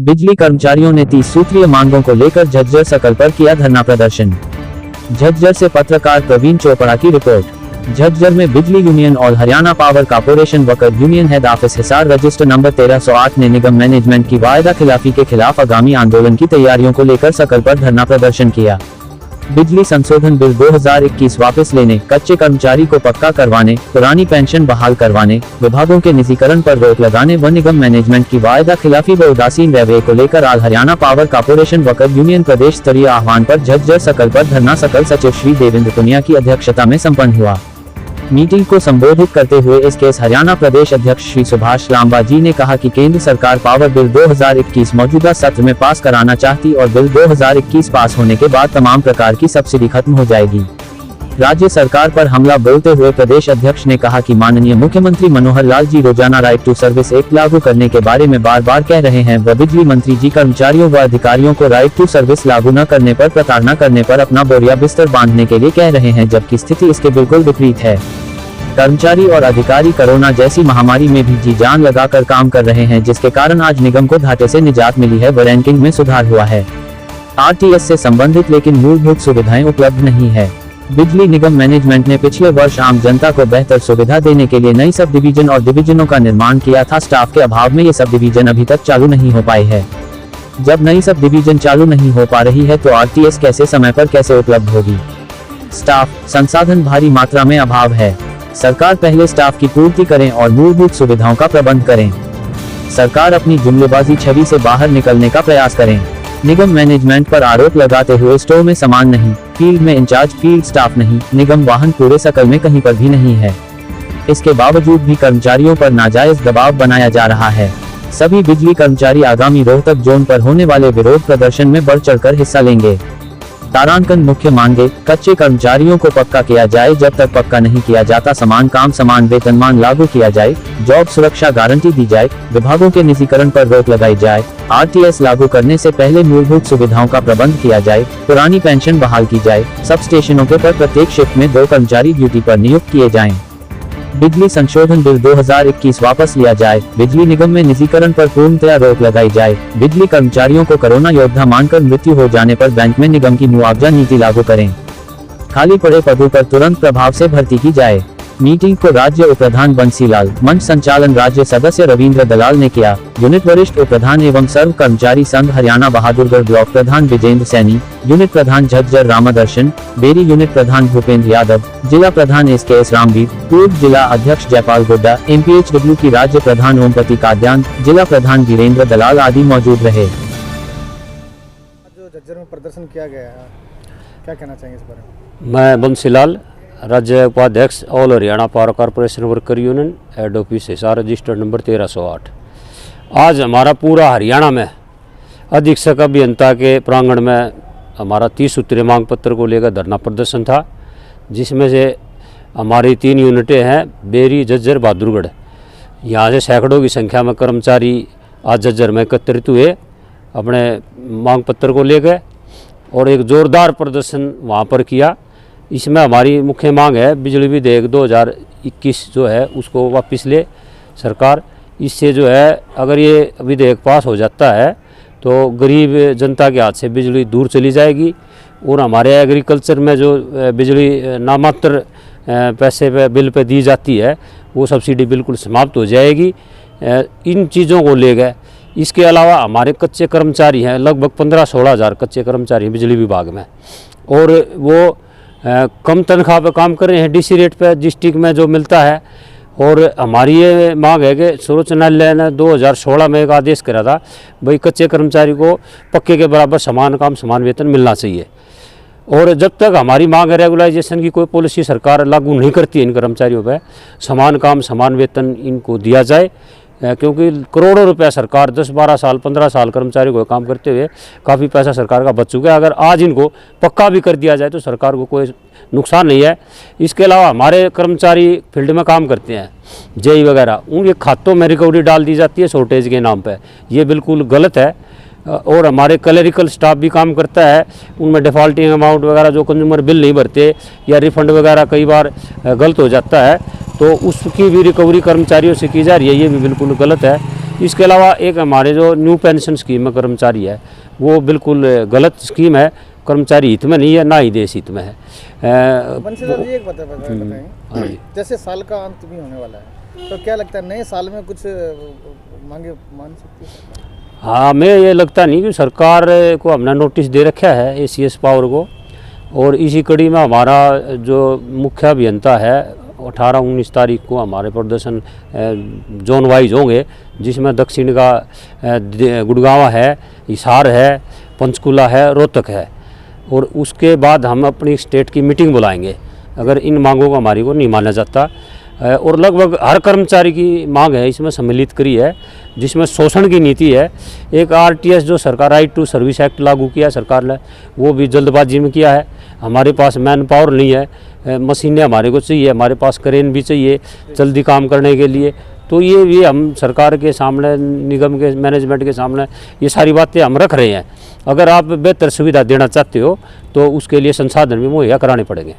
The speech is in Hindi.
बिजली कर्मचारियों ने 30 सूत्रीय मांगों को लेकर झज्जर सर्कल पर किया धरना प्रदर्शन। झज्जर से पत्रकार प्रवीण चोपड़ा की रिपोर्ट। झज्जर में बिजली यूनियन और Haryana power corporation worker union head office Hisar register number 1308 ने निगम मैनेजमेंट की वायदा खिलाफी के खिलाफ आगामी आंदोलन की तैयारियों को लेकर सर्कल पर धरना प्रदर्शन किया। बिजली संशोधन बिल 2021 वापस लेने, कच्चे कर्मचारी को पक्का करवाने, पुरानी पेंशन बहाल करवाने, विभागों के निजीकरण पर रोक लगाने व निगम मैनेजमेंट की वायदा खिलाफी व उदासीन रवैये को लेकर आज Haryana power corporation worker union प्रदेश स्तरीय आह्वान पर झज्जर सर्कल पर धरना सर्कल सचिव श्री देवेंद्र पुनिया की अध्यक्षता में संपन्न हुआ। मीटिंग को संबोधित करते हुए इसकेस हरियाणा प्रदेश अध्यक्ष श्री सुभाष लांबा जी ने कहा कि केंद्र सरकार पावर बिल 2021 मौजूदा सत्र में पास कराना चाहती और बिल 2021 पास होने के बाद तमाम प्रकार की सब्सिडी खत्म हो जाएगी। राज्य सरकार पर हमला बोलते हुए प्रदेश अध्यक्ष ने कहा कि माननीय मुख्यमंत्री मनोहर लाल जी रोजाना राइट टू सर्विस एक्ट लागू करने के बारे में बार बार कह रहे हैं व बिजली मंत्री जी कर्मचारियों व अधिकारियों को राइट टू सर्विस लागू न करने पर, प्रताड़ना करने पर अपना बोरिया बिस्तर बांधने के लिए कह रहे हैं, जबकि स्थिति इसके बिल्कुल विपरीत है। कर्मचारी और अधिकारी कोरोना जैसी महामारी में भी जी जान लगाकर काम कर रहे हैं, जिसके कारण आज निगम को घाटे से निजात मिली है व रैंकिंग में सुधार हुआ है। आरटीएस से संबंधित लेकिन मूलभूत सुविधाएं उपलब्ध नहीं है। बिजली निगम मैनेजमेंट ने पिछले वर्ष आम जनता को बेहतर सुविधा देने के लिए नई सब डिवीजन और डिवीजनों का निर्माण किया था। स्टाफ के अभाव में ये सब डिवीजन अभी तक चालू नहीं हो पाई है। जब नई सब डिवीजन चालू नहीं हो पा रही है तो आरटीएस कैसे समय पर कैसे उपलब्ध होगी। स्टाफ संसाधन भारी मात्रा में अभाव है। सरकार पहले स्टाफ की पूर्ति करें और मूलभूत सुविधाओं का प्रबंध करें। सरकार अपनी जुमलेबाजी छवि से बाहर निकलने का प्रयास करें। निगम मैनेजमेंट पर आरोप लगाते हुए स्टोर में सामान नहीं, फील्ड में इंचार्ज फील्ड स्टाफ नहीं, निगम वाहन पूरे सर्कल में कहीं पर भी नहीं है। इसके बावजूद भी कर्मचारियों पर नाजायज दबाव बनाया जा रहा है। सभी बिजली कर्मचारी आगामी रोहतक जोन पर होने वाले विरोध प्रदर्शन में बढ़ चढ़कर हिस्सा लेंगे। तारांकन मुख्य मांगे, कच्चे कर्मचारियों को पक्का किया जाए, जब तक पक्का नहीं किया जाता समान काम समान वेतनमान लागू किया जाए, जॉब सुरक्षा गारंटी दी जाए, विभागों के निजीकरण पर रोक लगाई जाए, आरटीएस लागू करने से पहले मूलभूत सुविधाओं का प्रबंध किया जाए, पुरानी पेंशन बहाल की जाए, सब स्टेशनों के पर प्रत्येक शिफ्ट में 2 कर्मचारी ड्यूटी पर नियुक्त किए जाएं। बिजली संशोधन बिल 2021 वापस लिया जाए, बिजली निगम में निजीकरण पर पूर्णतया रोक लगाई जाए, बिजली कर्मचारियों को कोरोना योद्धा मानकर मृत्यु हो जाने पर बैंक में निगम की मुआवजा नीति लागू करें। खाली पड़े पदों पर तुरंत प्रभाव से भर्ती की जाए। मीटिंग को राज्य उप प्रधान बंसीलाल, मंच संचालन राज्य सदस्य रविंद्र दलाल ने किया। यूनिट वरिष्ठ उप प्रधान एवं सर्व कर्मचारी संघ हरियाणा बहादुरगढ़ ब्लॉक प्रधान विजेंद्र सैनी, यूनिट प्रधान झज्जर रामदर्शन, बेरी यूनिट प्रधान भूपेंद्र यादव, जिला प्रधान एसकेएस रामवीर, पूर्व जिला अध्यक्ष जयपाल गुड्डा, एमपीएचडब्ल्यू की राज्य प्रधान ओमपति काद्यान, जिला प्रधान वीरेंद्र दलाल आदि मौजूद रहे। जो झज्जर में प्रदर्शन किया गया है, क्या कहना चाहेंगे इस बारे में? मैं बंसीलाल, राज्य उपाध्यक्ष all Haryana power corporation worker union, head office Hisar register number 1308। आज हमारा पूरा हरियाणा में अधीक्षक अभियंता के प्रांगण में हमारा 30 सूत्रीय मांग पत्र को लेकर धरना प्रदर्शन था, जिसमें से हमारी 3 यूनिटें हैं, बेरी, झज्जर, बहादुरगढ़। यहाँ से सैकड़ों की संख्या में कर्मचारी आज झज्जर में एकत्रित हुए अपने मांग पत्र को लेकर और एक जोरदार प्रदर्शन वहाँ पर किया। इसमें हमारी मुख्य मांग है बिजली विधेयक 2021 जो है उसको वापस ले सरकार। इससे जो है अगर ये विधेयक पास हो जाता है तो गरीब जनता के हाथ से बिजली दूर चली जाएगी और हमारे एग्रीकल्चर में जो बिजली नामात्र पैसे पे बिल पे दी जाती है वो सब्सिडी बिल्कुल समाप्त हो जाएगी। इन चीज़ों को लेकर इसके अलावा हमारे कच्चे कर्मचारी हैं, लगभग 15-16 हज़ार कच्चे कर्मचारी हैं बिजली विभाग में और वो कम तनख्वाह पे काम कर रहे हैं, डीसी रेट पे डिस्ट्रिक्ट में जो मिलता है। और हमारी ये मांग है कि सर्वोच्च न्यायालय ने 2016 में एक आदेश करा था, भाई कच्चे कर्मचारी को पक्के के बराबर समान काम समान वेतन मिलना चाहिए। और जब तक हमारी मांग है रेगुलाइजेशन की कोई पॉलिसी सरकार लागू नहीं करती है इन कर्मचारियों पर, समान काम समान वेतन इनको दिया जाए, क्योंकि करोड़ों रुपया सरकार 10-12 साल 15 साल कर्मचारी को काम करते हुए काफ़ी पैसा सरकार का बच चुका है। अगर आज इनको पक्का भी कर दिया जाए तो सरकार को कोई नुकसान नहीं है। इसके अलावा हमारे कर्मचारी फील्ड में काम करते हैं, जेई वगैरह, उनके खातों में रिकवरी डाल दी जाती है शॉर्टेज के नाम पे। ये बिल्कुल गलत है। और हमारे क्लरिकल स्टाफ भी काम करता है, उनमें डिफ़ॉल्टिंग अमाउंट वगैरह जो कंज्यूमर बिल नहीं भरते या रिफंड वगैरह कई बार गलत हो जाता है, तो उसकी भी रिकवरी कर्मचारियों से की जा रही है, ये भी बिल्कुल गलत है। इसके अलावा एक हमारे जो न्यू पेंशन स्कीम में कर्मचारी है, वो बिल्कुल गलत स्कीम है, कर्मचारी हित में नहीं है, ना ही देश हित में है। बंशीधर जी एक बताएं, जैसे साल का अंत भी होने वाला है, तो क्या लगता है नए साल में कुछ मांगे मान सकती है? हाँ, मैं ये लगता नहीं कि सरकार को हमने नोटिस दे रखा है एसीएस पावर को, और इसी कड़ी में हमारा जो मुख्य अभियंता है 18-19 तारीख को हमारे प्रदर्शन जोन वाइज होंगे, जिसमें दक्षिण का गुड़गांव है, हिसार है, पंचकुला है, रोहतक है, और उसके बाद हम अपनी स्टेट की मीटिंग बुलाएंगे अगर इन मांगों को हमारी को नहीं माना जाता। और लगभग हर कर्मचारी की मांग है इसमें सम्मिलित करी है, जिसमें शोषण की नीति है। एक आरटीएस जो सरकार राइट टू सर्विस एक्ट लागू किया सरकार ने, वो भी जल्दबाजी में किया है। हमारे पास मैन पावर नहीं है, मशीनें हमारे को चाहिए, हमारे पास क्रेन भी चाहिए जल्दी काम करने के लिए। तो ये भी हम सरकार के सामने, निगम के मैनेजमेंट के सामने ये सारी बातें हम रख रहे हैं। अगर आप बेहतर सुविधा देना चाहते हो तो उसके लिए संसाधन भी मुहैया कराने पड़ेंगे।